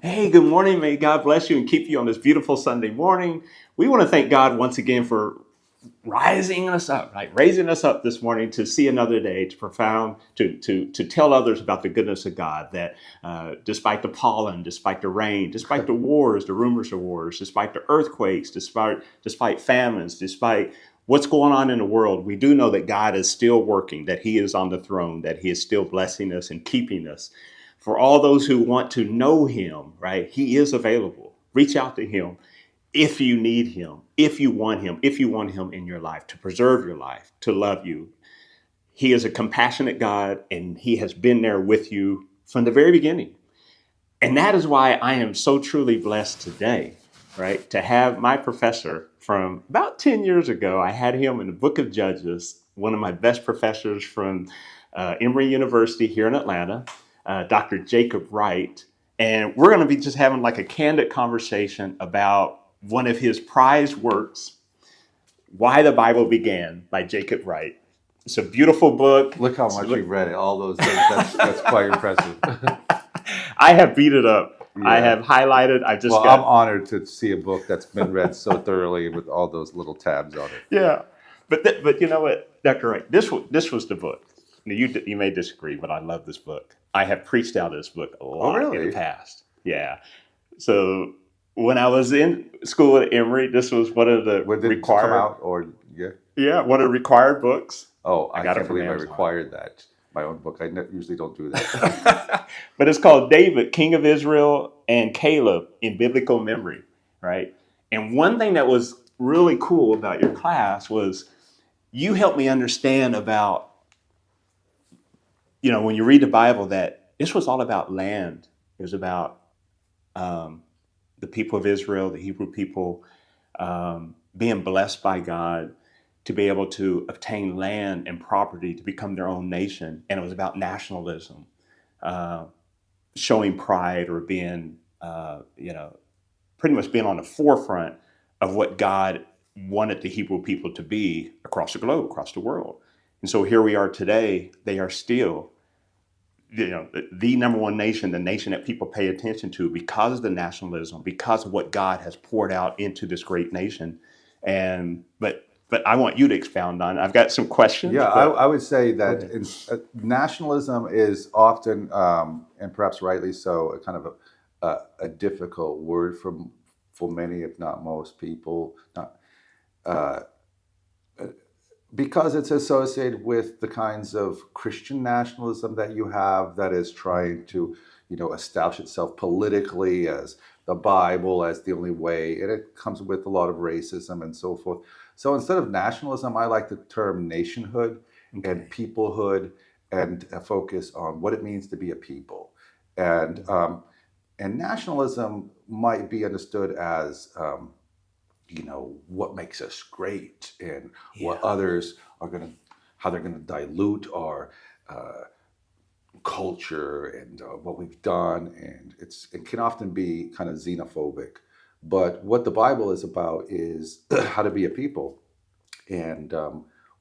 Hey, good morning. May God bless you and keep you on this beautiful Sunday morning. We want to thank God once again for rising us up, right? Raising us up this morning to see another day, to profound, to tell others about the goodness of God. That despite the pollen, despite the rain, despite the wars, the rumors of wars, despite the earthquakes, despite famines, despite what's going on in the world, we do know that God is still working, that He is on the throne, that He is still blessing us and keeping us. For all those who want to know Him, right? He is available. Reach out to Him if you need Him, if you want Him, if you want Him in your life to preserve your life, to love you. He is a compassionate God, and He has been there with you from the very beginning. And that is why I am so truly blessed today, right? To have my professor from about 10 years ago. I had him in the book of Judges, one of my best professors from Emory University here in Atlanta, Dr. Jacob Wright. And we're going to be just having like a candid conversation about one of his prized works, Why the Bible Began by Jacob Wright. It's a beautiful book. Look how much you've read it. All those things. That's quite impressive. I have beat it up. Yeah. I have highlighted. I'm honored to see a book that's been read so thoroughly with all those little tabs on it. Yeah, but you know what, Dr. Wright, this was the book. You may disagree, but I love this book. I have preached out of this book a lot in the past. Yeah. So when I was in school at Emory, this was one of the required. Come out or yeah. Yeah, one of the required books. Oh, I can't believe I required that. My own book. I usually don't do that. But it's called David, King of Israel, and Caleb in Biblical Memory, right? And one thing that was really cool about your class was you helped me understand about, when you read the Bible, that this was all about land. It was about the people of Israel, the Hebrew people, being blessed by God to be able to obtain land and property to become their own nation. And it was about nationalism, showing pride or being, pretty much being on the forefront of what God wanted the Hebrew people to be across the globe, across the world. And so here we are today. They are still, the number one nation, the nation that people pay attention to because of the nationalism, because of what God has poured out into this great nation. But I want you to expound on it. I've got some questions. Yeah, I would say that nationalism is often, and perhaps rightly so, a kind of a difficult word for many, if not most people, because it's associated with the kinds of Christian nationalism that you have that is trying to, establish itself politically as the Bible as the only way, and it comes with a lot of racism and so forth. So instead of nationalism, I like the term nationhood and peoplehood, and a focus on what it means to be a people. And nationalism might be understood as, what makes us great and what others are how they're going to dilute our culture and what we've done. And it can often be kind of xenophobic. But what the Bible is about is how to be a people, and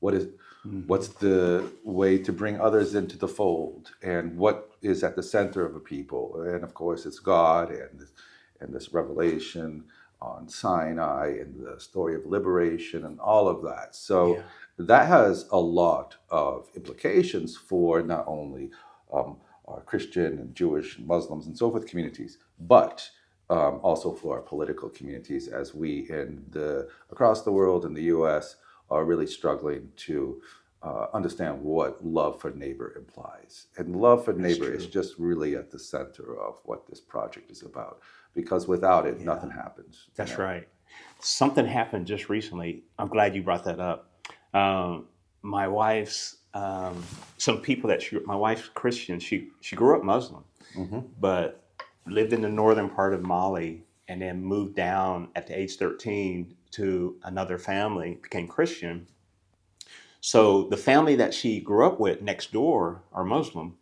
what's the way to bring others into the fold, and what is at the center of a people. And of course, it's God and this revelation on Sinai and the story of liberation and all of that. So that has a lot of implications for not only our Christian and Jewish and Muslims and so forth communities, but also for our political communities, as we across the world in the U.S. are really struggling to understand what love for neighbor implies. And love for neighbor is just really at the center of what this project is about, because without it, nothing happens. That's right. Something happened just recently. I'm glad you brought that up. My wife's, some people my wife's Christian. She grew up Muslim, but lived in the northern part of Mali and then moved down at the age 13 to another family, became Christian. So the family that she grew up with next door are Muslim.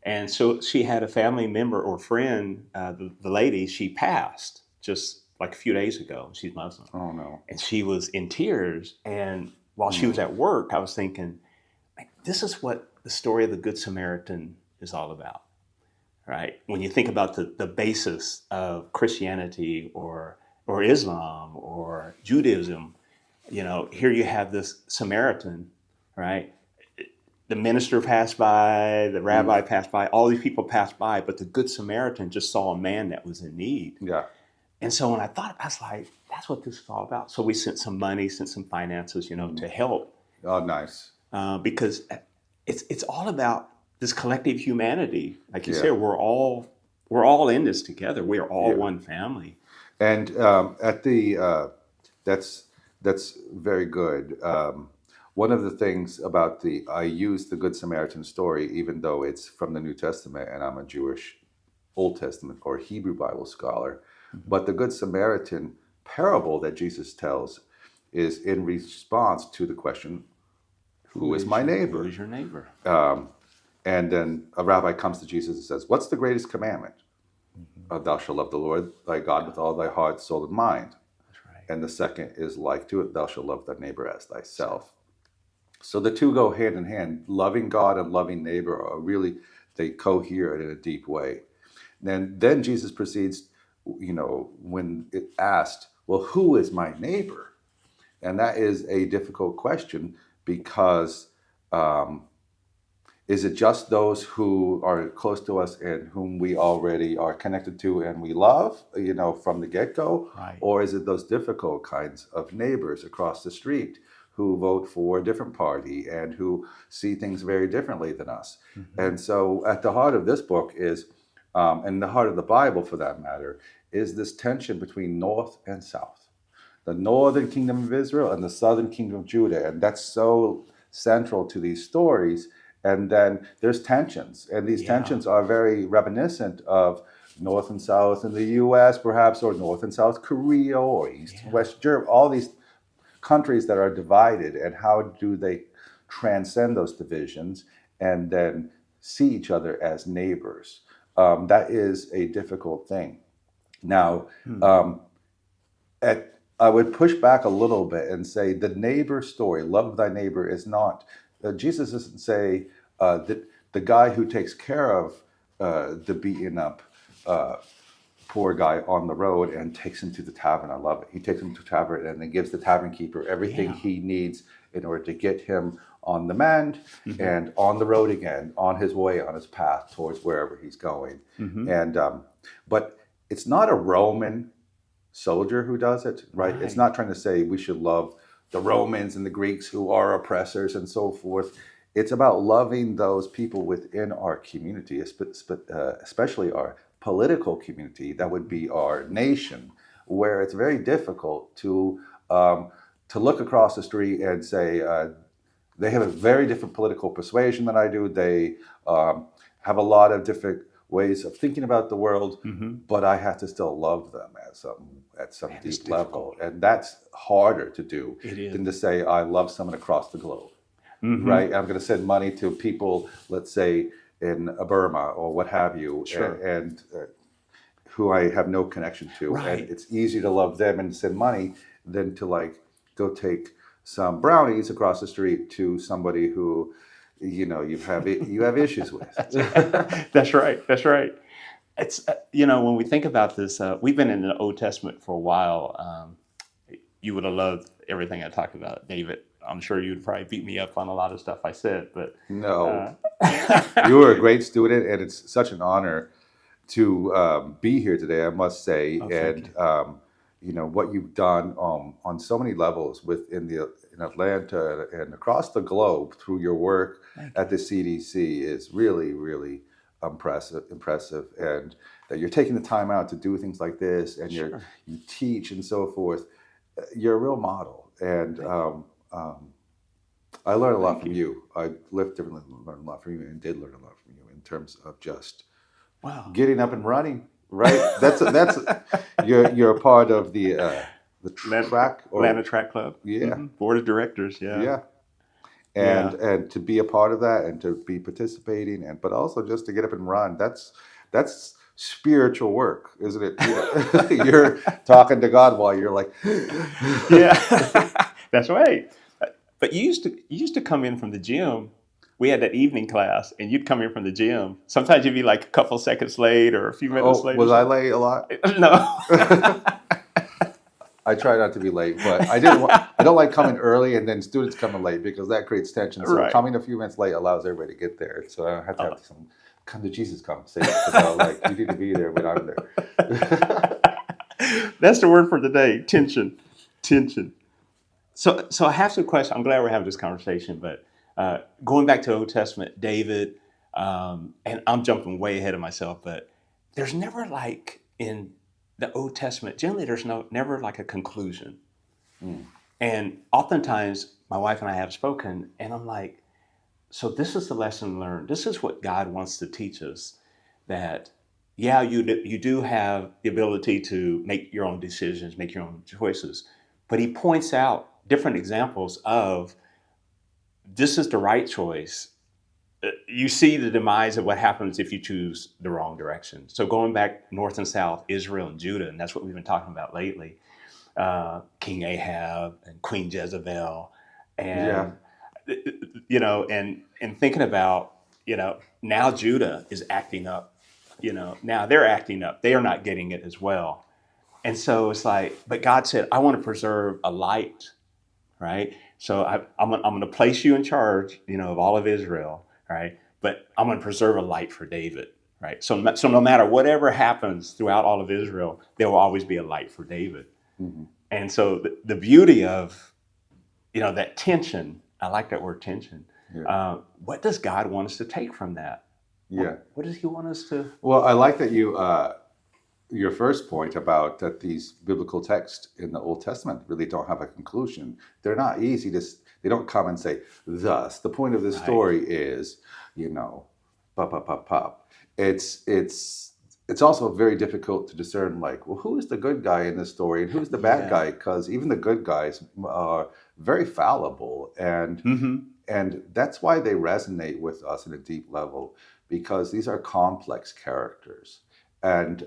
And so she had a family member or friend, the lady, she passed just like a few days ago. She's Muslim. Oh, no. And she was in tears. And while she was at work, I was thinking, this is what the story of the Good Samaritan is all about. right? When you think about the basis of Christianity or Islam or Judaism, here you have this Samaritan, right? The minister passed by, the Mm, rabbi passed by, all these people passed by, but the Good Samaritan just saw a man that was in need. yeah. And so when I thought, I was like, that's what this is all about. So we sent some money, sent some finances, Mm. to help, Oh, nice. because it's all about this collective humanity. Like you Yeah. said, we're all in this together. We are all Yeah. one family. And at the that's very good. One of the things about I use the Good Samaritan story, even though it's from the New Testament, and I'm a Jewish Old Testament or Hebrew Bible scholar, Mhm. but the Good Samaritan parable that Jesus tells is in response to the question, "Who is my Who neighbor?" is your neighbor? Um, and then a rabbi comes to Jesus and says, "What's the greatest commandment?" Mhm. Thou shalt love the Lord thy God with all thy heart, soul, and mind. That's right. And the second is like to it, thou shalt love thy neighbor as thyself. So the two go hand in hand. Loving God and loving neighbor are really, they cohere in a deep way. Then Jesus proceeds, when it asked, well, who is my neighbor? And that is a difficult question because um, is it just those who are close to us and whom we already are connected to and we love, from the get-go? Right. Or is it those difficult kinds of neighbors across the street who vote for a different party and who see things very differently than us? Mhm. And so at the heart of this book is, and the heart of the Bible for that matter, is this tension between North and South, the northern kingdom of Israel and the southern kingdom of Judah. And that's so central to these stories. And then there's tensions, and these Yeah. tensions are very reminiscent of North and South in the US, perhaps, or North and South Korea, or East and Yeah. West Europe, all these countries that are divided, and how do they transcend those divisions and then see each other as neighbors? That is a difficult thing. Now, Hmm. um, I would push back a little bit and say the neighbor story, love thy neighbor, is not, Jesus doesn't say that the guy who takes care of the beaten up uh, poor guy on the road and takes him to the tavern. I love it. He takes him to the tavern and then gives the tavern keeper everything Yeah. he needs in order to get him on the mend Mhm. and on the road again, on his way, on his path towards wherever he's going. Mhm. And but it's not a Roman soldier who does it, right? It's Right. not trying to say we should love the Romans and the Greeks who are oppressors and so forth. It's about loving those people within our community, especially our political community, that would be our nation, where it's very difficult um, to look across the street and say, they have a very different political persuasion than I do. They have a lot of different ways of thinking about the world, Mhm. but I have to still love them at some Man, it's deep difficult. level, and that's harder to do It is. than to say I love someone across the globe, Mhm. right? I'm going to send money to people, let's say in Burma or what have you, Sure. and who I have no connection to, and Right. it's easier to love them and send money than to like go take some brownies across the street to somebody who you have issues with. That's right. That's right. That's right. It's when we think about this, we've been in the Old Testament for a while. You would have loved everything I talked about, David. I'm sure you'd probably beat me up on a lot of stuff I said, but No, uh, you were a great student, and it's such an honor to be here today, I must say. oh, thank And you. what you've done on so many levels in Atlanta and across the globe through your work Thank at you. the CDC is really, really impressive. And that you're taking the time out to do things like this, and Sure. you teach and so forth. You're a real model, and Thank you. I learned a lot Thank from you. you. I lived differently, learned a lot from you, and did learn a lot from you in terms of just Wow. getting up and running. Right? That's you're a part of the Atlanta, track, or Atlanta Track Club. yeah, Board of directors. Yeah. yeah, Yeah. and to be a part of that and to be participating, and but also just to get up and run. That's spiritual work, isn't it? You're talking to God while you're like, Yeah. That's right. But you used to come in from the gym we had that evening class, and you'd come in from the gym. Sometimes you'd be like a couple seconds late or a few minutes Oh, late or was I something. late a lot? No. I try not to be late, but I didn't. I don't like coming early and then students coming late because that creates tension. So Right. coming a few minutes late allows everybody to get there. So I have to have some come to Jesus conversation about like you need to be there when I'm there. That's the word for today. Tension. Tension. So I have some questions. I'm glad we're having this conversation, but going back to the Old Testament, David, and I'm jumping way ahead of myself, but there's never like in the Old Testament, generally there's never like a conclusion. Mm. And oftentimes my wife and I have spoken, and I'm like, so this is the lesson learned. This is what God wants to teach us, that yeah, you do have the ability to make your own decisions, make your own choices. But he points out different examples of this is the right choice. You see the demise of what happens if you choose the wrong direction. So going back north and south, Israel and Judah, and that's what we've been talking about lately. King Ahab and Queen Jezebel, and and thinking about now Judah is acting up. Now they're acting up. They are not getting it as well. And so it's like, but God said, I want to preserve a light, right? So I'm going to place you in charge, of all of Israel, right? But I'm going to preserve a light for David, right? So no matter whatever happens throughout all of Israel, there will always be a light for David. Mm-hmm. And so the beauty of, that tension, I like that word tension. Yeah. What does God want us to take from that? Yeah. What does he want us to? Well, I like that your first point about that these biblical texts in the Old Testament really don't have a conclusion. They're not easy to. They don't come and say, "Thus, the point of this story is," pop, pop, pop, pop. It's also very difficult to discern, like, well, who is the good guy in this story and who's the bad guy? Because even the good guys are very fallible, and that's why they resonate with us at a deep level, because these are complex characters. And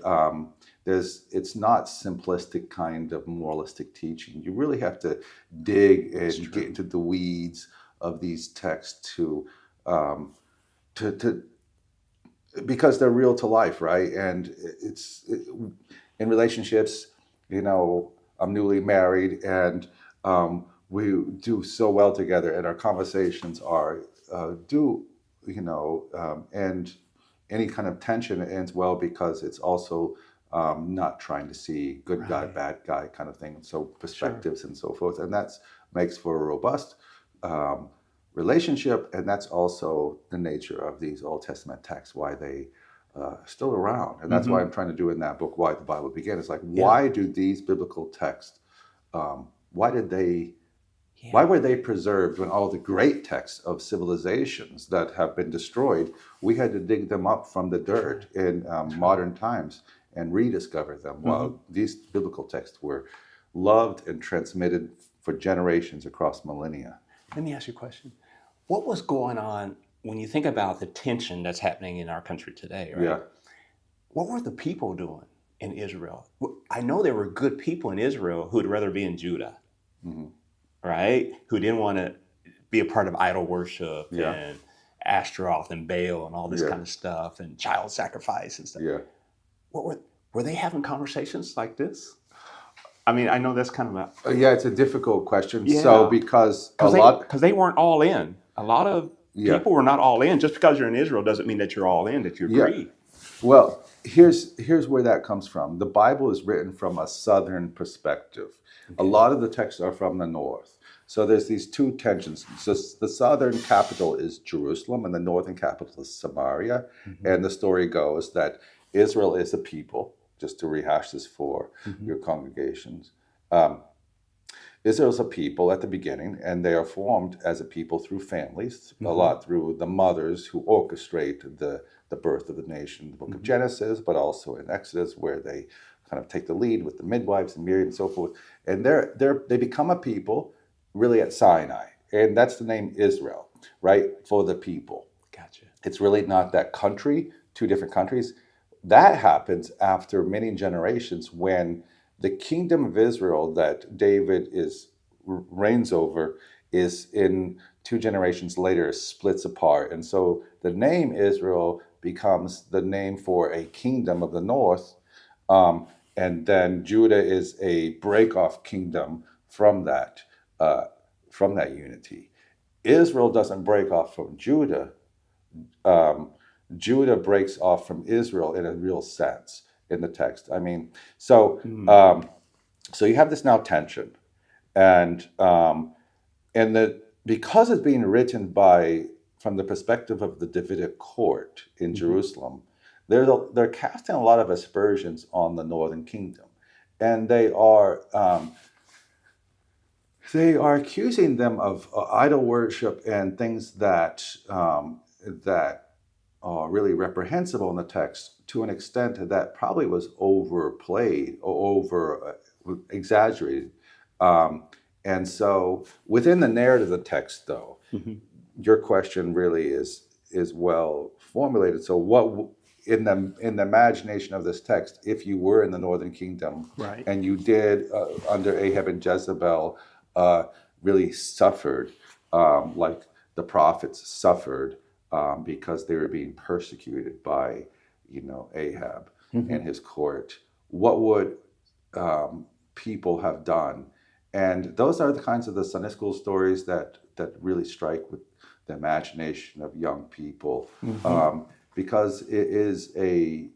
it's not simplistic kind of moralistic teaching. You really have to dig and get into the weeds of these texts to because they're real to life, right? And in relationships, I'm newly married, and we do so well together, and our conversations are and any kind of tension ends well because it's also not trying to see good guy, bad guy kind of thing. So perspectives and so forth, and that makes for a robust relationship, and that's also the nature of these Old Testament texts, why they still around. And that's why I'm trying to do in that book, Why the Bible Began. It's like, why do these biblical texts, why were they preserved when all the great texts of civilizations that have been destroyed, we had to dig them up from the dirt in modern times and rediscover them, while these biblical texts were loved and transmitted for generations across millennia. Let me ask you a question. What was going on when you think about the tension that's happening in our country today, right? Yeah. What were the people doing in Israel? I know there were good people in Israel who would rather be in Judah, right? Who didn't want to be a part of idol worship and Ashtaroth and Baal and all this kind of stuff and child sacrifice and stuff. Yeah. Were they having conversations like this? I mean, I know that's kind of it's a difficult question. Yeah. So because they weren't all in. A lot of people were not all in. Just because you're in Israel doesn't mean that you're all in, that you agree. Well, here's where that comes from. The Bible is written from a southern perspective. A lot of the texts are from the north. So there's these two tensions. So the southern capital is Jerusalem and the northern capital is Samaria. And the story goes that Israel is a people, just to rehash this for your congregations. Israel's a people at the beginning, and they are formed as a people through families, a lot through the mothers who orchestrate the birth of the nation, the book of Genesis, but also in Exodus, where they kind of take the lead with the midwives and Miriam and so forth. And they become a people really at Sinai, and that's the name Israel, right, for the people. Gotcha. It's really not that country, two different countries. That happens after many generations, when the kingdom of Israel that David reigns over is in 2 generations later splits apart. And so the name Israel becomes the name for a kingdom of the north. Um, and then Judah is a break-off kingdom uh, from that unity. Israel doesn't break off from Judah. Um, Judah breaks off from Israel in a real sense in the text. I mean, so Mm. um, so you have this now tension, and because it's being written from the perspective of the Davidic court in Jerusalem, they're casting a lot of aspersions on the northern kingdom, and they are accusing them of idol worship and things that are really reprehensible in the text to an extent that probably was overplayed or over exaggerated. Um, and so within the narrative of the text, though, Mm-hmm. your question really is well formulated. So what in the imagination of this text, if you were in the northern kingdom Right. and you did under Ahab and Jezebel uh, really suffered like the prophets suffered because they were being persecuted by Ahab Mm-hmm. and his court, what would people have done? And those are the kinds of the Sunday school stories that really strike with the imagination of young people, Mm-hmm. because it is a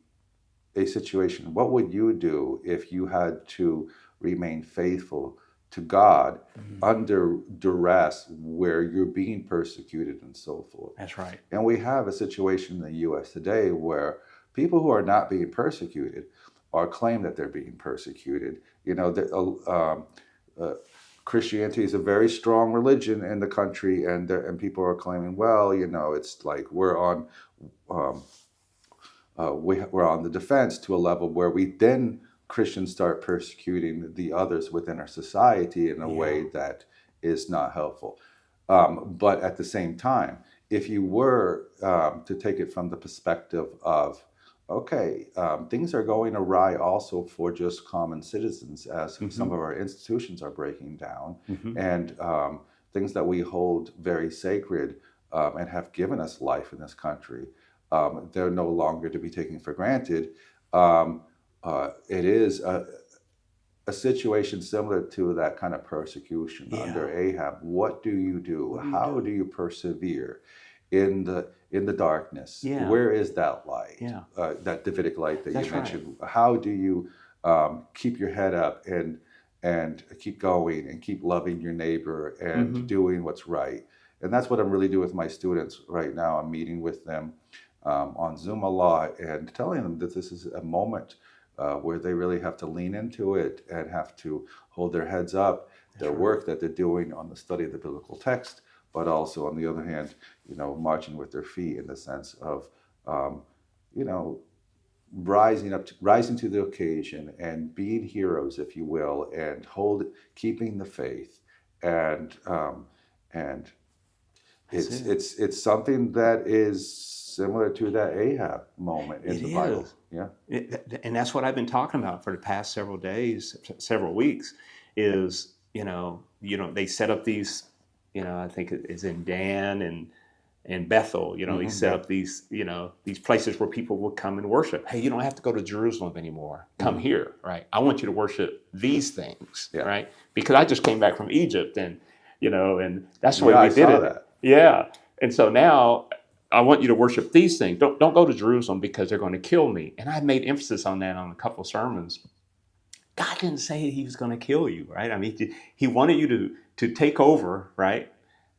situation. What would you do if you had to remain faithful to God Mm-hmm. under duress where you're being persecuted and so forth? That's right. And we have a situation in the U.S. today where people who are not being persecuted are claim that they're being persecuted. Uh, Christianity is a very strong religion in the country, and people are claiming, well, it's like um, we're on the defense to a level where Christians start persecuting the others within our society in a Yeah. way that is not helpful. But at the same time, if you were to take it from the perspective of, okay, things are going awry also for just common citizens as Mm-hmm. some of our institutions are breaking down, Mm-hmm. and things that we hold very sacred and have given us life in this country, they're no longer to be taken for granted. It is a situation similar to that kind of persecution Yeah. under Ahab. What do you do? What do you How do? do you persevere in the darkness? Yeah. Where is that light? Yeah. That Davidic light that That's you right. mentioned. How do you keep your head up and keep going and keep loving your neighbor and Mm-hmm. doing what's right? And that's what I'm really doing with my students right now. I'm meeting with them on Zoom a lot and telling them that this is a moment where they really have to lean into it and have to hold their heads up, their right. work that they're doing on the study of the biblical text, but also on the other hand, marching with their feet in the sense of, you know, rising to the occasion and being heroes, if you will, and keeping the faith, and That's it's it. it's something that is similar to that Ahab moment in It the Bible. is. Yeah. And that's what I've been talking about for the past several days, several weeks, is, they set up these, I think it's in Dan and Bethel, he set Yeah. up these places where people would come and worship. Hey, you don't have to go to Jerusalem anymore. Come here, right? I want you to worship these things, Yeah. right? Because I just came back from Egypt, and and that's the way Yeah, we I did saw it. that. Yeah. And so now I want you to worship these things. Don't go to Jerusalem because they're going to kill me. And I made emphasis on that on a couple of sermons. God didn't say he was going to kill you, right? I mean, he wanted you to take over, right?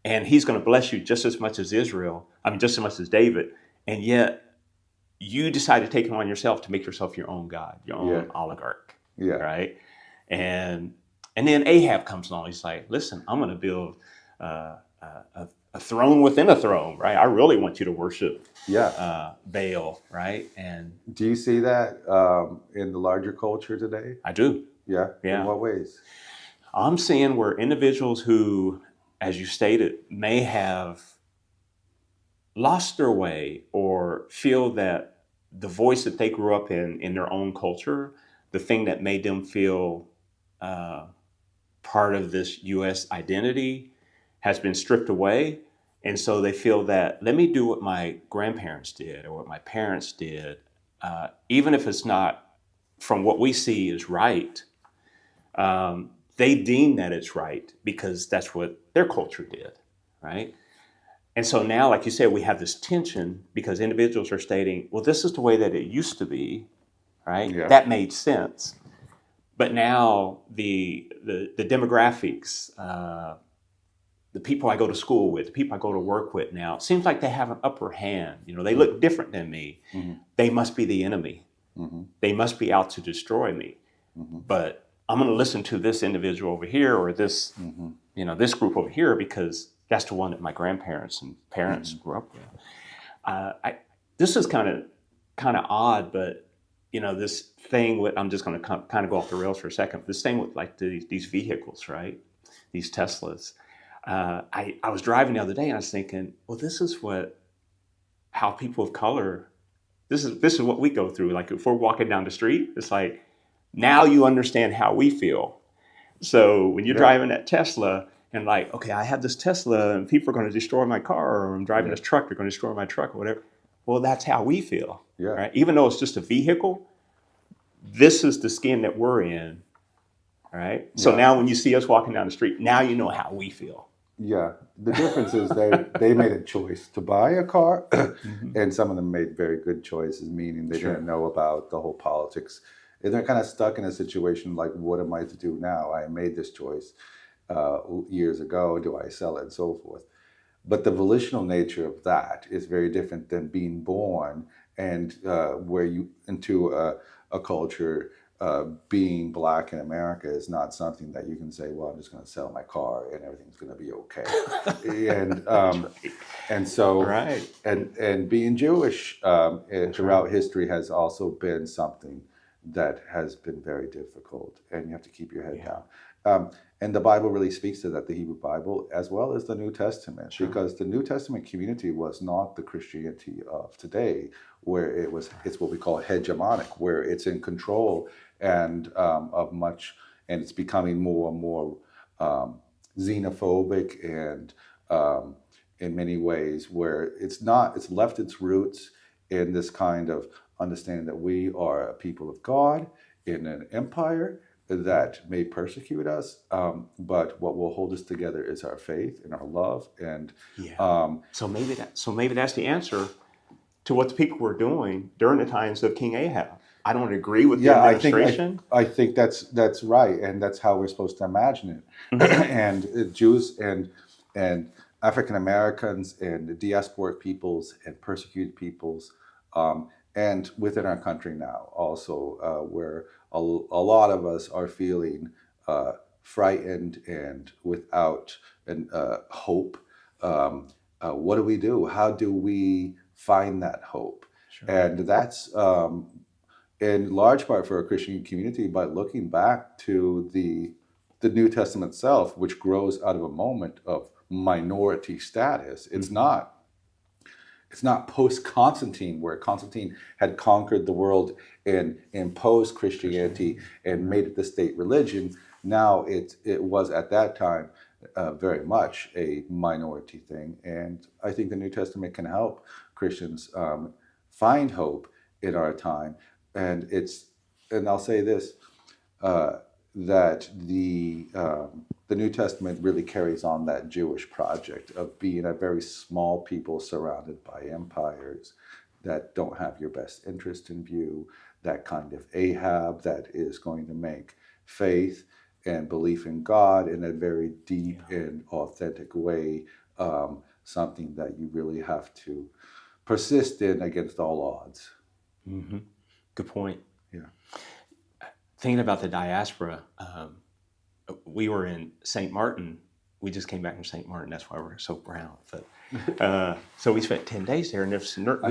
And he's going to bless you just as much as Israel. I mean, just as much as David. And yet you decide to take it on yourself to make yourself your own God, your Yeah. own oligarch, Yeah. right? And then Ahab comes along. He's like, listen, I'm going to build a throne within a throne, right? I really want you to worship Yeah. Baal, right? And Do you see that in the larger culture today? I do. Yeah. Yeah. In what ways? I'm seeing where individuals who, as you stated, may have lost their way or feel that the voice that they grew up in their own culture, the thing that made them feel part of this U.S. identity, has been stripped away. And so they feel that, let me do what my grandparents did or what my parents did, even if it's not from what we see is right. They deem that it's right because that's what their culture did, right? And so now, like you said, we have this tension because individuals are stating, well, this is the way that it used to be, right? Yeah. That made sense. But now the demographics, the people I go to school with, the people I go to work with now, it seems like they have an upper hand. You know, they look different than me. They must be the enemy. They must be out to destroy me. But I'm going to listen to this individual over here or this, you know, this group over here because that's the one that my grandparents and parents grew up with. This is kind of odd, but you know, this thing with, I'm just going to kind of go off the rails for a second. This thing with like these vehicles, right? These Teslas. I was driving the other day and I was thinking, well, this is how people of color, this is what we go through. Like if we're walking down the street, it's like, now you understand how we feel. So when you're driving that Tesla and like, okay, I have this Tesla and people are going to destroy my car, or I'm driving this truck, they're going to destroy my truck or whatever. Well, that's how we feel, right? Even though it's just a vehicle, this is the skin that we're in, right? So now when you see us walking down the street, now you know how we feel. Yeah, the difference is they made a choice to buy a car, and some of them made very good choices, meaning they didn't know about the whole politics. And they're kind of stuck in a situation like, what am I to do now? I made this choice years ago. Do I sell it and so forth? But the volitional nature of that is very different than being born and where you into a culture. Being black in America is not something that you can say, well, I'm just going to sell my car and everything's going to be okay. And so and being Jewish throughout history has also been something that has been very difficult, and you have to keep your head down. And the Bible really speaks to that, the Hebrew Bible, as well as the New Testament, because the New Testament community was not the Christianity of today, where it's what we call hegemonic, where it's in control and of much, and it's becoming more and more xenophobic, and in many ways where it's left its roots in this kind of understanding that we are a people of God in an empire that may persecute us, but what will hold us together is our faith and our love. And so maybe that's the answer to what the people were doing during the times of King Ahab. I don't agree with the administration. I think that's right, and that's how we're supposed to imagine it. And Jews and African Americans and diasporic peoples and persecuted peoples, and within our country now also, where a lot of us are feeling frightened and without hope. What do we do? How do we find that hope? And that's in large part for a Christian community by looking back to the New Testament itself, which grows out of a moment of minority status. It's not post-Constantine, where Constantine had conquered the world and imposed Christianity and made it the state religion. Now it was at that time very much a minority thing. And I think the New Testament can help Christians find hope in our time. And I'll say this, that the New Testament really carries on that Jewish project of being a very small people surrounded by empires that don't have your best interest in view, that kind of Ahab that is going to make faith and belief in God in a very deep and authentic way something that you really have to persist in against all odds. Mm-hmm. Good point. Yeah. Thinking about the diaspora, we were in St. Martin. We just came back from St. Martin. That's why we're so brown. But so we spent 10 days there, and I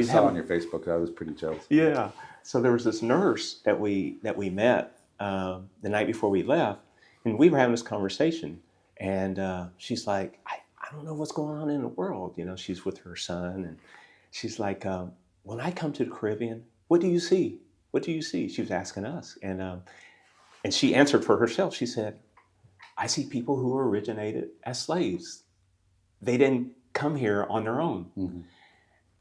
saw on your Facebook. I was pretty jealous. Yeah. So there was this nurse that we met the night before we left, and we were having this conversation. And she's like, I don't know what's going on in the world. You know, she's with her son, and she's like, when I come to the Caribbean, what do you see? What do you see? She was asking us. And she answered for herself. She said, I see people who originated as slaves. they didn't come here on their own. Mhm.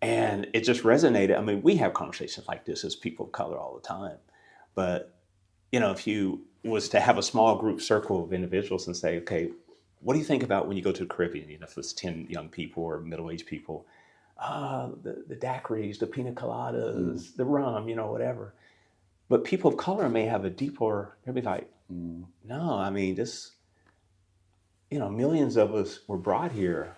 And it just resonated. I mean, we have conversations like this as people of color all the time. But, if you was to have a small group circle of individuals and say, okay, what do you think about when you go to the Caribbean? If it's 10 young people or middle-aged people, the daiquiris, the pina coladas, the rum, whatever. But people of color may have a deeper, they'll be like, no, I mean, this, millions of us were brought here,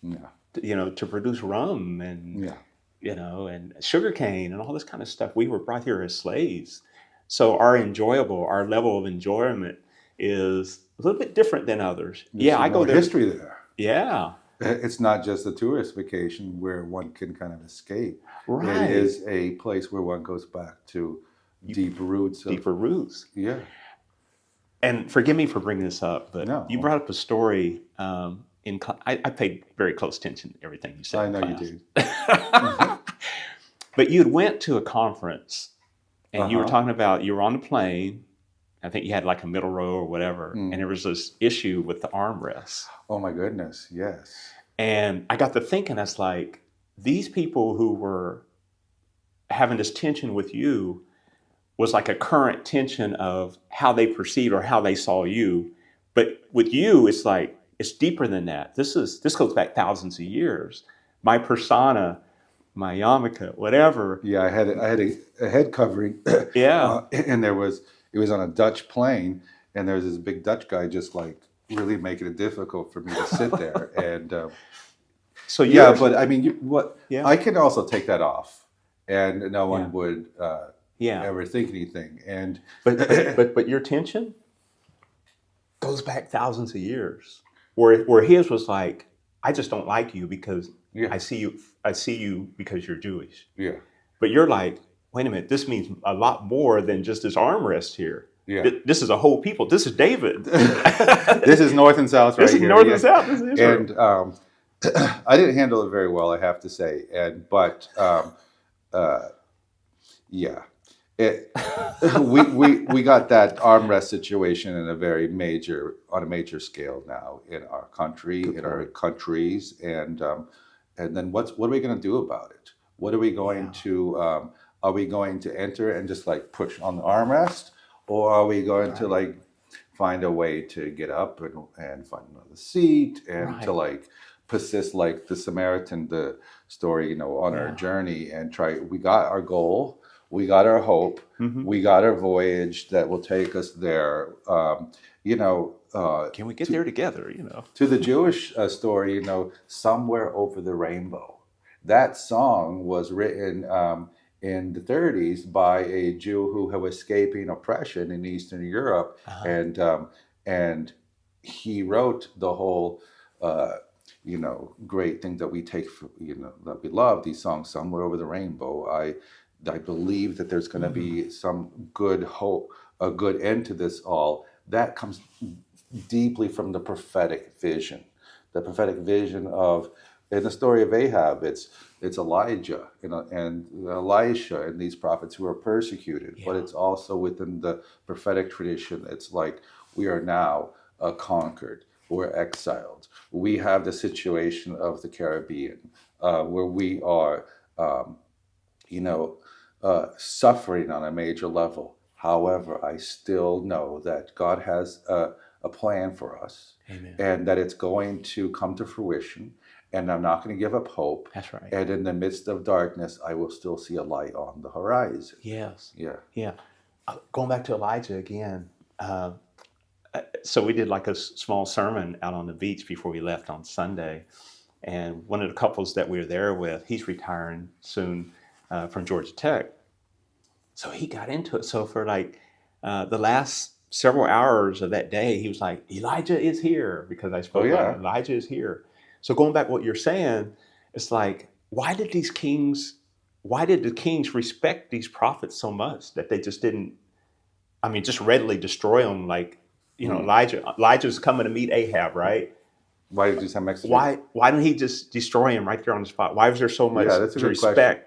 Yeah. to produce rum and, Yeah. and sugarcane and all this kind of stuff. We were brought here as slaves. So our level of enjoyment is a little bit different than others. There's I go more there. history there. Yeah. It's not just a tourist vacation where one can kind of escape. Right. It is a place where one goes back to deeper roots. Yeah. And forgive me for bringing this up, but No. you brought up a story. I paid very close attention to everything you said. I in know class. you did. But you had went to a conference, and you were talking about you were on the plane. I think you had like a middle row or whatever, and there was this issue with the armrests. Oh my goodness, yes. And I got to thinking, that's like, these people who were having this tension with you was like a current tension of how they perceived or how they saw you. But with you, it's like, it's deeper than that. This goes back thousands of years. My persona, my yarmulke, whatever. Yeah, I had a head covering. Yeah. And it was on a Dutch plane, and there was this big Dutch guy just like really making it difficult for me to sit there. And so but I mean, Yeah. I can also take that off, and no one Yeah. would ever think anything. And but your tension goes back thousands of years, where his was like, I just don't like you because I see you because you're Jewish. Yeah. But you're like, wait a minute, this means a lot more than just this armrest here. Yeah. This is a whole people. This is David. This is North and South right This is here. North and South. This is Israel. And I didn't handle it very well, I have to say. But we got that armrest situation on a major scale now in our country, our countries, and then what are we going to do about it? What are we going to? Are we going to enter and just like push on the armrest, or are we going to like find a way to get up and find another seat and to like persist like the Samaritan, the story, on our journey and try? We got our goal. We got our hope. We got our voyage that will take us there. Can we get there together? To the Jewish story, somewhere over the rainbow. That song was written in the 30s by a Jew who was escaping oppression in Eastern Europe, and he wrote the whole. Great thing that we take for, that we love, these songs, Somewhere Over the Rainbow. I believe that there's going to be some good hope, a good end to this all. That comes deeply from the prophetic vision. The prophetic vision of, in the story of Ahab, it's Elijah and Elisha and these prophets who are persecuted. But it's also within the prophetic tradition. It's like we are now conquered. We're exiled. We have the situation of the Caribbean, where we are, suffering on a major level. However, I still know that God has a plan for us. Amen. And that it's going to come to fruition. And I'm not going to give up hope. That's right. And in the midst of darkness, I will still see a light on the horizon. Yes. Yeah. Going back to Elijah again. So we did like a small sermon out on the beach before we left on Sunday. And one of the couples that we were there with, he's retiring soon from Georgia Tech. So he got into it. So for like the last several hours of that day, he was like, Elijah is here, because I spoke about it. Elijah is here. So going back to what you're saying, it's like, why did the kings respect these prophets so much that they just didn't, just readily destroy them? Like, Elijah's coming to meet Ahab, right? Why did you say Mexico? Why didn't he just destroy him right there on the spot? Why was there so much respect? Question.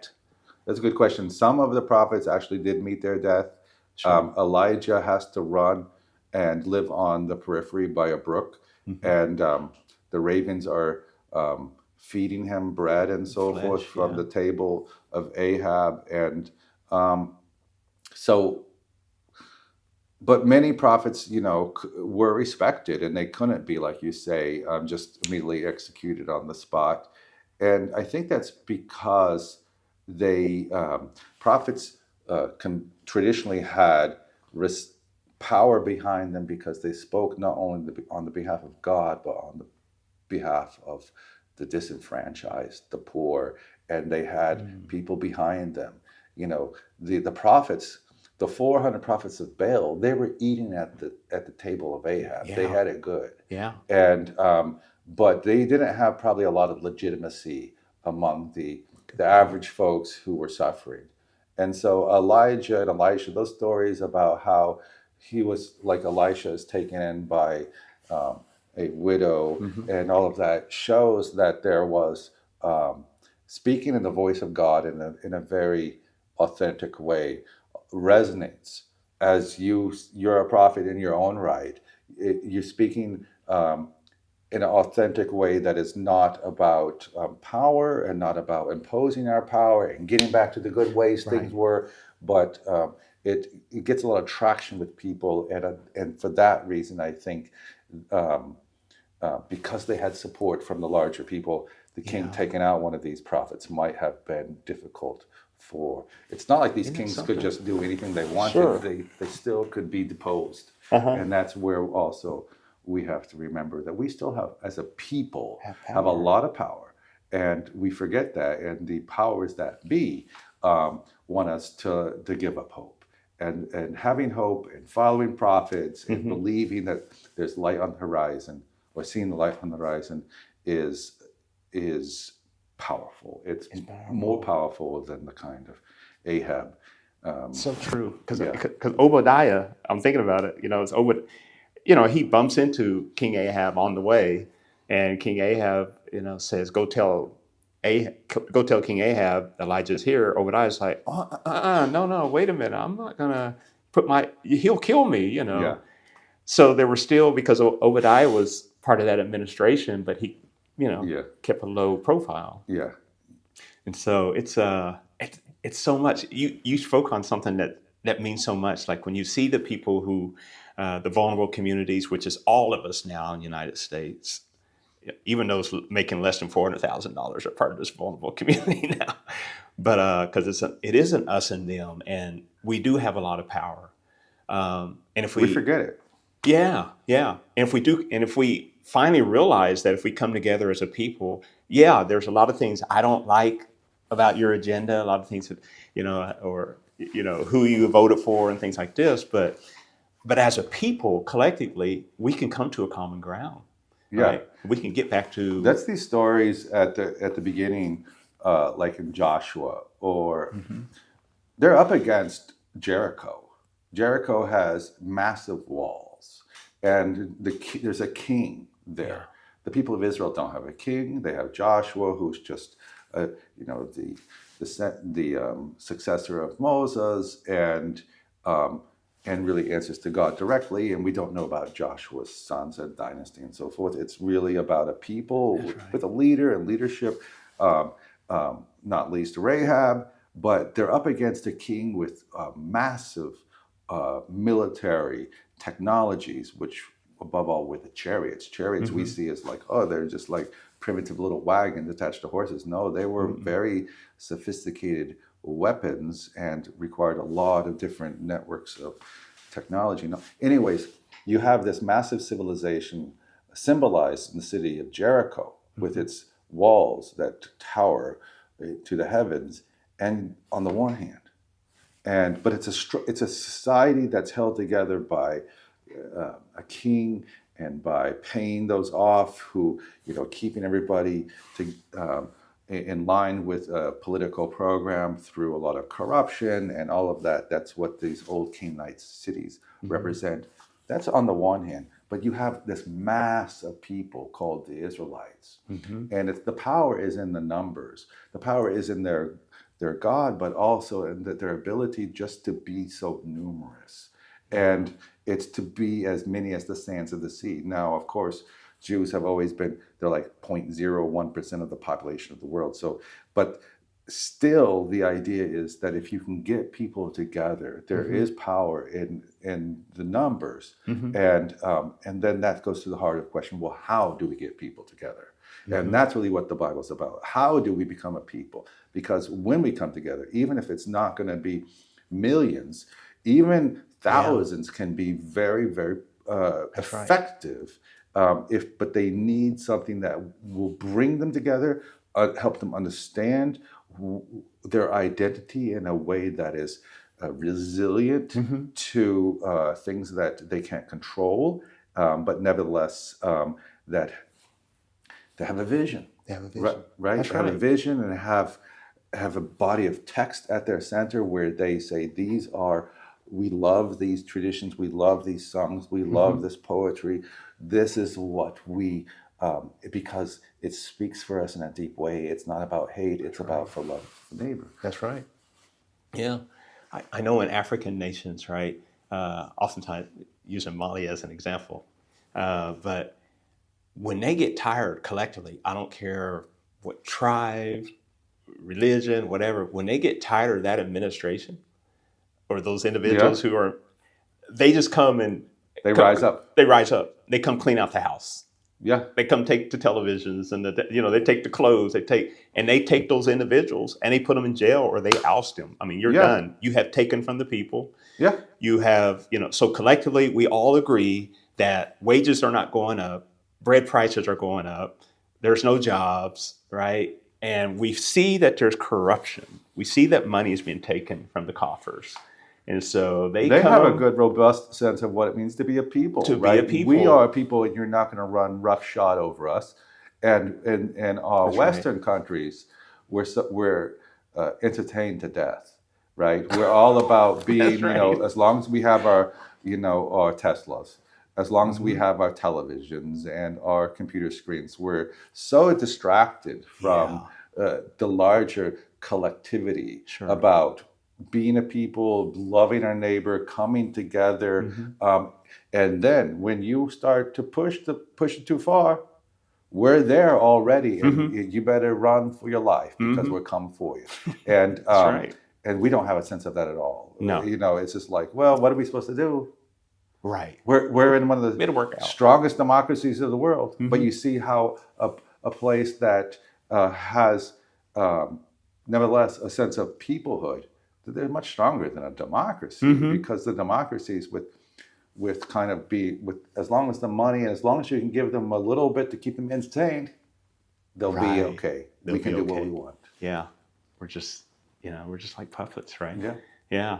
That's a good question. Some of the prophets actually did meet their death. Sure. Elijah has to run and live on the periphery by a brook, and the ravens are feeding him bread and so forth Flesh, from yeah. the table of Ahab. And so, but many prophets, were respected, and they couldn't be, like you say, just immediately executed on the spot. And I think that's because they prophets traditionally had res- power behind them, because they spoke not only on the behalf of God, but on the behalf of the disenfranchised, the poor, and they had people behind them. The prophets, the 400 prophets of Baal, they were eating at the table of Ahab. They Yeah. had it good, Yeah. and but they didn't have probably a lot of legitimacy among the average folks who were suffering. And so Elijah and Elisha, those stories about how he was like Elisha is taken in by a widow, Mhm. and all of that shows that there was speaking in the voice of God in a very authentic way resonates. As you're a prophet in your own right. You're speaking in an authentic way that is not about power, and not about imposing our power and getting back to the good ways Right. things were, but it gets a lot of traction with people, and for that reason, I think um, because they had support from the larger people, the king Yeah. taking out one of these prophets might have been difficult for. It's not like these Isn't it kings could something? just do anything they wanted. Sure. They still could be deposed. Uh-huh. And that's where also we have to remember that we still have, as a people, Have have a power. lot of power. And we forget that. And the powers that be want us to give up hope. And having hope and following prophets and believing that there's light on the horizon, or seeing the light on the horizon, is powerful. It's powerful. more powerful than the kind of Ahab. So true. Because Yeah. Obadiah, I'm thinking about it, it's he bumps into King Ahab on the way, and King Ahab, says, go tell King Ahab Elijah's here. Obadiah's like, no, wait a minute. I'm not going to he'll kill me. Yeah. So there were still, because Obadiah was part of that administration, but he, Yeah. kept a low profile. Yeah. And so it's so much. You spoke on something that means so much. Like when you see the people who, the vulnerable communities, which is all of us now in the United States, even those making less than $400,000 are part of this vulnerable community now. But because it isn't us and them, and we do have a lot of power. And if We forget it. yeah, yeah. And if we finally realize that if we come together as a people, yeah, there's a lot of things I don't like about your agenda, a lot of things that, or, who you voted for and things like this. But as a people, collectively, we can come to a common ground, Yeah. right? We can get back to, That's these stories at the beginning, like in Joshua, or they're up against Jericho. Jericho has massive walls, and there's a king there. Yeah. The people of Israel don't have a king. They have Joshua, who's just, the successor of Moses, and really answers to God directly. And we don't know about Joshua's sons and dynasty and so forth. It's really about a people with a leader and leadership, not least Rahab. But they're up against a king with massive military technologies, which above all with the chariots. Chariots we see as like, oh, they're just like primitive little wagons attached to horses. No, they were very sophisticated weapons and required a lot of different networks of technology. No, anyways, you have this massive civilization symbolized in the city of Jericho with its walls that tower to the heavens, and on the one hand, but it's a society that's held together by a king, and by paying those off who, keeping everybody in line with a political program through a lot of corruption and all of that. That's what these old Canaanite cities represent. That's on the one hand, but you have this mass of people called the Israelites, and the power is in the numbers. The power is in their God, but also in their ability just to be so numerous. And it's to be as many as the sands of the sea. Now, of course, Jews have always been, they're like 0.01% of the population of the world. So, but still the idea is that if you can get people together, there Mm-hmm. is power in the numbers. Mm-hmm. And then that goes to the heart of the question, well, how do we get people together? Mm-hmm. And that's really what the Bible's about. How do we become a people? Because when we come together, even if it's not going to be millions, even thousands can be very, very That's right. effective. But they need something that will bring them together, help them understand their identity in a way that is resilient Mm-hmm. to things that they can't control, but nevertheless that they have a vision. They have a Right, vision. right? That's Have a right. vision and have a body of text at their center where they say, these are, we love these traditions, we love these songs, we love Mm-hmm. this poetry. This is what we, because it speaks for us in a deep way. It's not about hate, it's about for love for the neighbor. That's right. Yeah. I know in African nations, right, oftentimes using Mali as an example, but when they get tired collectively, I don't care what tribe, religion, whatever, when they get tired of that administration or those Yeah, individuals who are, they just come and they rise up. They rise up. They come clean out the house. Yeah, They come take the televisions and they take the clothes. They take those individuals and they put them in jail or they oust them. I mean, you're yeah, done. You have taken from the people. yeah. You have, so collectively we all agree that wages are not going up, bread prices are going up, there's no jobs, right? And we see that there's corruption. We see that money is being taken from the coffers. And so they Have a come good, robust sense of what it means to be a people, to be a right? We people. are a people, and you're not going to run roughshod over us. And in our That's right. Western countries, we're entertained to death, right? We're all about being, That's right. as long as we have our, our Teslas, as long as we Mhm. have our televisions and our computer screens, we're so distracted from the larger collectivity Sure. about being a people, loving our neighbor, coming together. Mhm. And then when you start to push it too far, we're there already, and Mhm. you better run for your life because Mhm. we're coming for you. And That's right. and we don't have a sense of that at all. No. It's just like, well, what are we supposed to do? Right. We're in one of the Made it work out. strongest democracies of the world, but Mhm. you see how a place that has nevertheless a sense of peoplehood, that they're much stronger than a democracy, Mhm. because the democracies with kind of be with, as long as the money, as long as you can give them a little bit to keep them entertained, they'll be Right. okay. They'll We can be do what okay. we want. Yeah. We're just, we're just like puppets, right? Yeah. Yeah.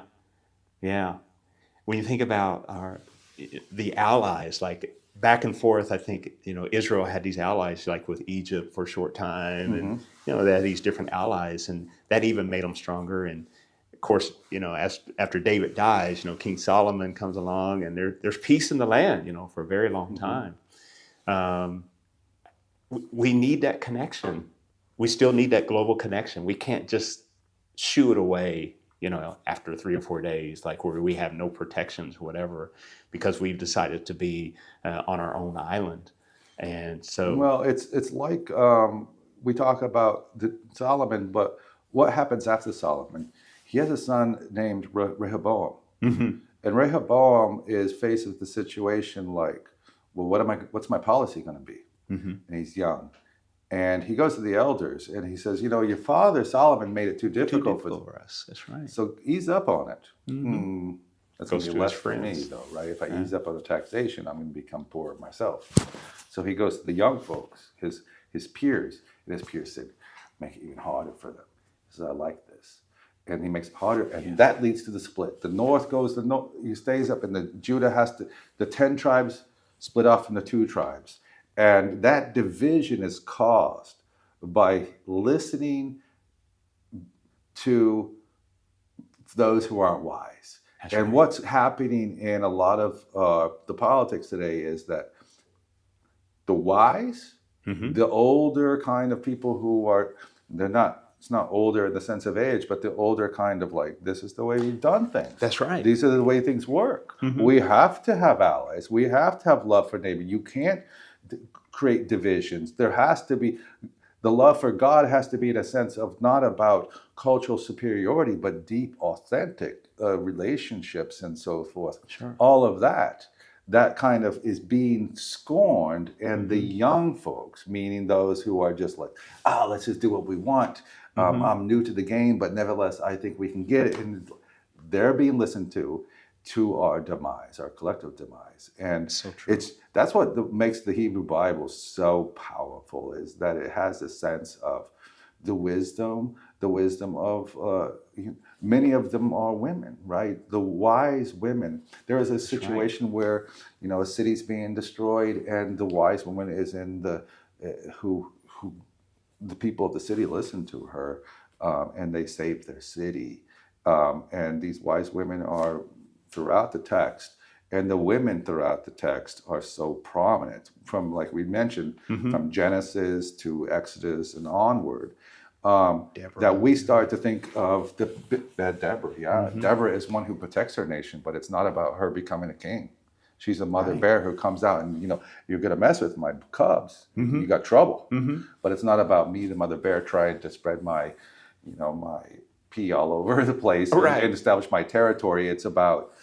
Yeah. When you think about the allies, like back and forth, I think, Israel had these allies like with Egypt for a short time, and, they had these different allies, and that even made them stronger. And of course, after David dies, King Solomon comes along, and there's peace in the land, for a very long time. Um, we need that connection. We still need that global connection. We can't just shoo it away, after 3 or 4 days, like where we have no protections or whatever, because we've decided to be on our own island. And so, Well, it's like we talk about Solomon, but what happens after Solomon? He has a son named Rehoboam, mhm, and Rehoboam is faced with the situation like, well, what's my policy going to be? mhm. And he's young, and he goes to the elders and he says, your father Solomon made it too Too difficult difficult for us. That's right. so ease up on it. Mhm. That's going Goes to to be his less for me, friends. though, right? If I Yeah. ease up on the taxation, I'm going to become poor myself. So he goes to the young folks, his peers, and his peers said, make it even harder for them. He says, I like this. And he makes it harder, and that leads to the split. The north goes, he stays up, and the 10 tribes split off from the 2 tribes. And that division is caused by listening to those who aren't wise. That's And right. what's happening in a lot of the politics today is that the wise, Mhm. the older kind of people who are, it's not older in the sense of age, but the older kind of like, this is the way we've done things. That's right. These are the way things work. Mhm. We have to have allies. We have to have love for neighbor. You can't create divisions. There has to be the love for God has to be in a sense of not about cultural superiority, but deep, authentic relationships and so forth. Sure. All of that kind of is being scorned, and the young folks, meaning those who are just like, let's just do what we want. I'm new to the game, but nevertheless, I think we can get it. And they're being listened to our demise, our collective demise. And So true. that's what makes the Hebrew Bible so powerful, is that it has a sense of the wisdom of many of them are women, right? The wise women. There is a situation where, a city's being destroyed, and the wise woman is in the who the people of the city listen to her, and they save their city. And these wise women are throughout the text, and the women throughout the text are so prominent, from, like we mentioned, from Genesis to Exodus and onward, that we start to think of Deborah. Yeah, Deborah is one who protects her nation, but it's not about her becoming a king. She's a mother bear who comes out and, you're going to mess with my cubs. You got trouble. But it's not about me, the mother bear, trying to spread my, my pee all over the place and establish my territory. It's about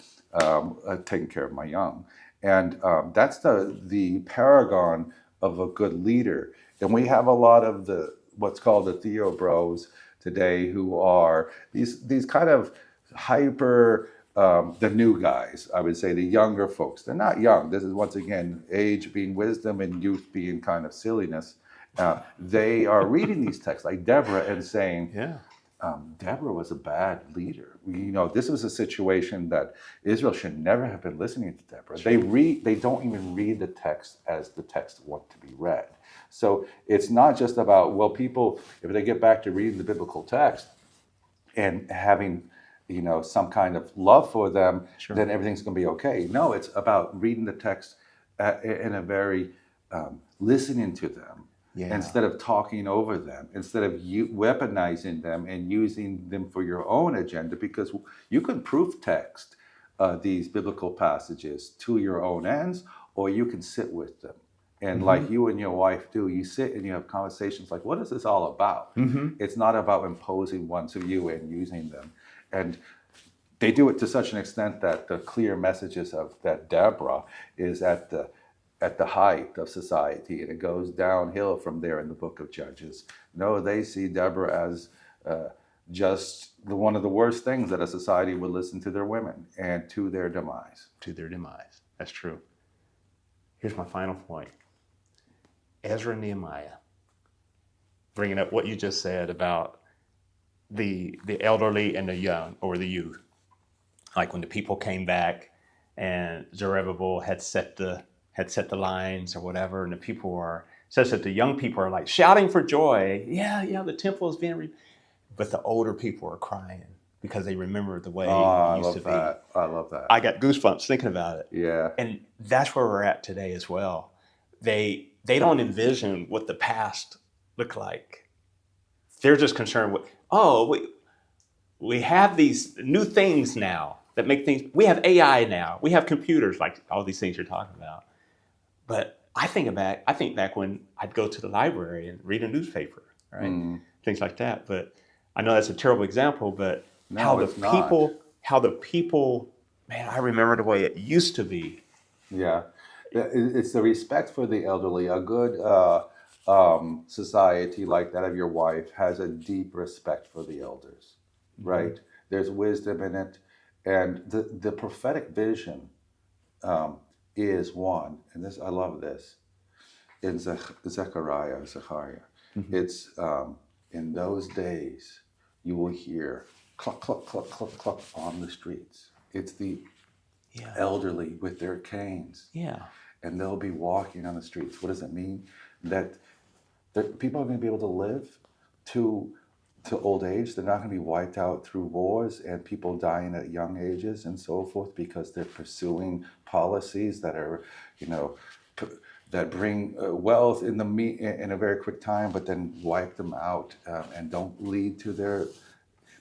taking care of my young. And that's the paragon of a good leader. And we have a lot of what's called the Theo Bros today, who are these kind of hyper, the new guys, I would say, the younger folks. They're not young. This is, once again, age being wisdom and youth being kind of silliness. They are reading these texts like Deborah and saying, Deborah was a bad leader. This was a situation that Israel should never have been listening to Deborah. They don't even read the text as the text want to be read. So it's not just about, people, if they get back to reading the biblical text and having, some kind of love for them, then everything's going to be okay. No, it's about reading the text in a very listening to them. Instead of talking over them, instead of weaponizing them and using them for your own agenda, because you can proof text these biblical passages to your own ends, or you can sit with them. And like you and your wife do, you sit and you have conversations like, what is this all about? It's not about imposing one to you and using them. And they do it to such an extent that the clear messages of that Deborah is at the height of society, and it goes downhill from there in the book of Judges. No, they see Deborah as just one of the worst things that a society would listen to their women, and to their demise. To their demise. That's true. Here's my final point. Ezra and Nehemiah, bringing up what you just said about the elderly and the young, or the youth. Like when the people came back and Zerubbabel had set the lines or whatever, and the people says that the young people are like shouting for joy. Yeah, the temple is being but the older people are crying because they remember the way it used to be. I love that. I got goosebumps thinking about it. Yeah. And that's where we're at today as well. They don't envision what the past looked like. They're just concerned with, we have these new things now that make things, we have AI now, we have computers, like all these things you're talking about. But I think back when I'd go to the library and read a newspaper, right? Things like that. But I know that's a terrible example, but how the people, man, I remember the way it used to be. Yeah. It's the respect for the elderly. A good society like that of your wife has a deep respect for the elders, right? There's wisdom in it. And the prophetic vision is one, and this, I love this, in Zechariah. It's in those days you will hear cluck, cluck, cluck, cluck, cluck on the streets. It's the elderly with their canes. Yeah. And they'll be walking on the streets. What does it mean? That people are going to be able to live to old age. They're not going to be wiped out through wars and people dying at young ages and so forth, because they're pursuing policies that are, that bring wealth in a very quick time, but then wipe them out and don't lead to their.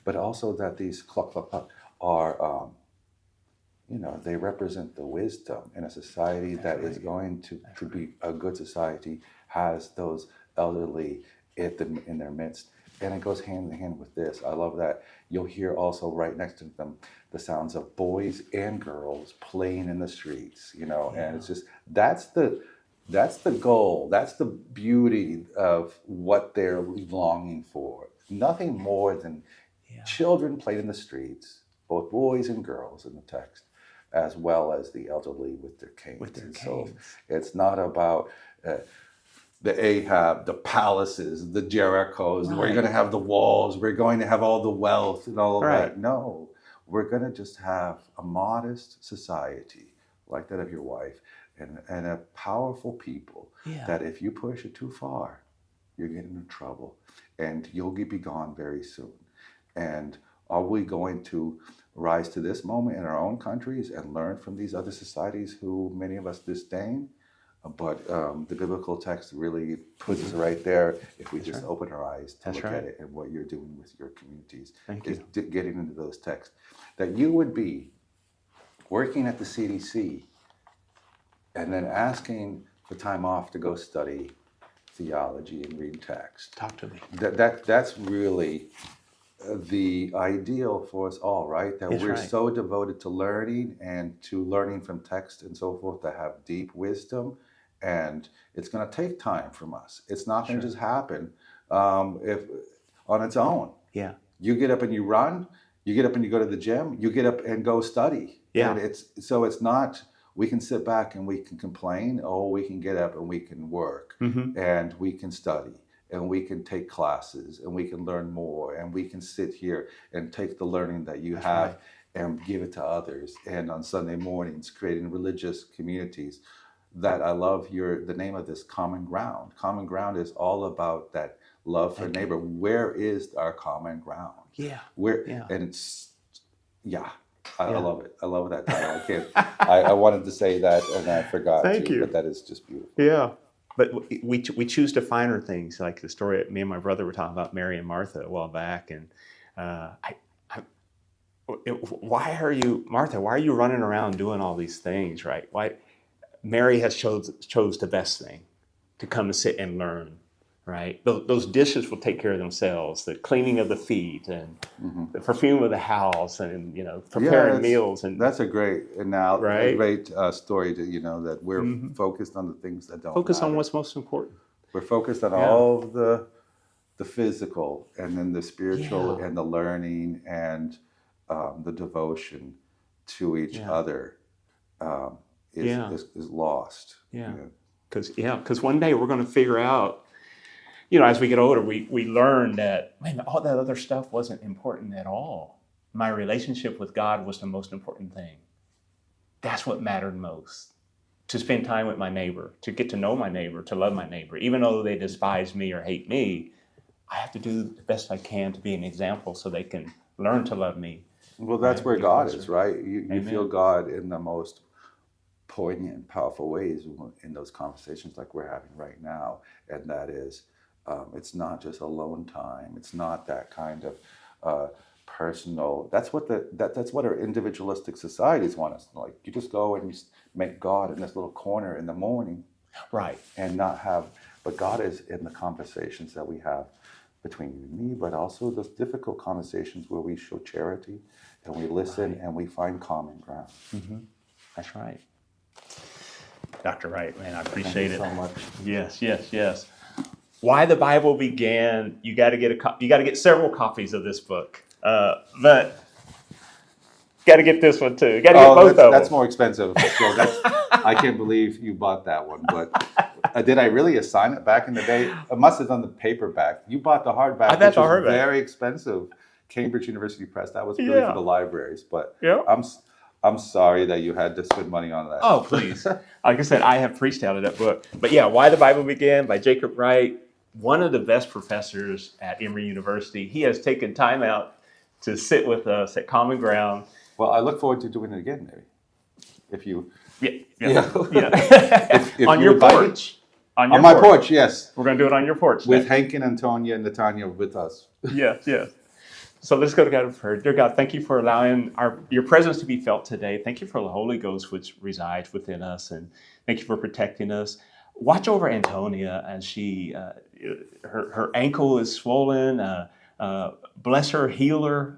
But also that these cluck cluck cluck are they represent the wisdom in a society that is going to be a good society, has those elderly in their midst. And it goes hand in hand with this. I love that you'll hear also right next to them the sounds of boys and girls playing in the streets, and it's just that's the goal. That's the beauty of what they're longing for. Nothing more than children playing in the streets, both boys and girls in the text, as well as the elderly with their canes. So it's not about the Ahab, the palaces, the Jerichos. We're going to have the walls. We're going to have all the wealth and all of that. No, we're going to just have a modest society like that of your wife and a powerful people that if you push it too far, you're getting into trouble and you'll be gone very soon. And are we going to rise to this moment in our own countries and learn from these other societies who many of us disdain? But the biblical text really puts us right there if we just open our eyes to look at it and what you're doing with your communities. Is getting into those texts. That you would be working at the CDC and then asking for time off to go study theology and read text. Talk to me. That's really the ideal for us all, right? That we're so devoted to learning and to learning from text and so forth to have deep wisdom. And it's going to take time from us. It's not going to just happen if on its own. Yeah. You get up and you run. You get up and you go to the gym. You get up and go study. Yeah. And it's not. We can sit back and we can complain. Oh, we can get up and we can work and we can study and we can take classes and we can learn more and we can sit here and take the learning that you have and give it to others. And on Sunday mornings, creating religious communities. That I love the name of this, Common Ground. Common Ground is all about that love for neighbor. Where is our common ground? Yeah. And it's, I love it. I love that title. I wanted to say that and I forgot Thank you. But that is just beautiful. Yeah. But we choose to finer things, like the story me and my brother were talking about Mary and Martha a while back. And why are you running around doing all these things, right? Why? Mary has chose the best thing, to come and sit and learn, right? Those dishes will take care of themselves. The cleaning of the feet and the perfume of the house, and preparing meals. And that's a great analogy, right? A great story to that we're focused on the things that don't focus matter. on what's most important. We're focused on all of the physical, and then the spiritual, and the learning, and the devotion to each other. Is lost. Because one day we're going to figure out, as we get older, we learn that, man, all that other stuff wasn't important at all. My relationship with God was the most important thing. That's what mattered most. To spend time with my neighbor, to get to know my neighbor, to love my neighbor. Even though they despise me or hate me, I have to do the best I can to be an example so they can learn to love me. Well, that's where God is, right? You feel God in the most poignant and powerful ways in those conversations like we're having right now, and that is it's not just alone time. It's not that kind of personal. That's what that's what our individualistic societies want us to like. You just go and you make God in this little corner in the morning, right? And not have. But God is in the conversations that we have between you and me, but also those difficult conversations where we show charity and we listen and we find common ground. That's right. Dr. Wright, man, I appreciate it so much. Yes. Why the Bible Began. You got to get several copies of this book, but got to get this one too. You got to get both of them. That's more expensive. So I can't believe you bought that one. But did I really assign it back in the day? I must have done the paperback. You bought the hardback, which was very expensive. Cambridge University Press. That was really for the libraries. But I'm sorry that you had to spend money on that. Oh, please. Like I said, I have preached out of that book. But Why the Bible Began by Jacob Wright, one of the best professors at Emory University. He has taken time out to sit with us at Common Ground. Well, I look forward to doing it again, maybe. If you... If on your porch. On my porch, yes. We're going to do it on your porch. With Hank and Antonia and Natanya with us. Yes. So let's go to God in prayer. Dear God, thank you for allowing your presence to be felt today. Thank you for the Holy Ghost which resides within us, and thank you for protecting us. Watch over Antonia as her ankle is swollen. Bless her, heal her.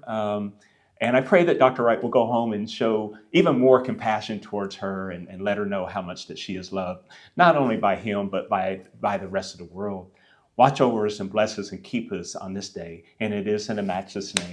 And I pray that Dr. Wright will go home and show even more compassion towards her, and let her know how much that she is loved, not only by him, but by the rest of the world. Watch over us and bless us and keep us on this day. And it is in a matchless name.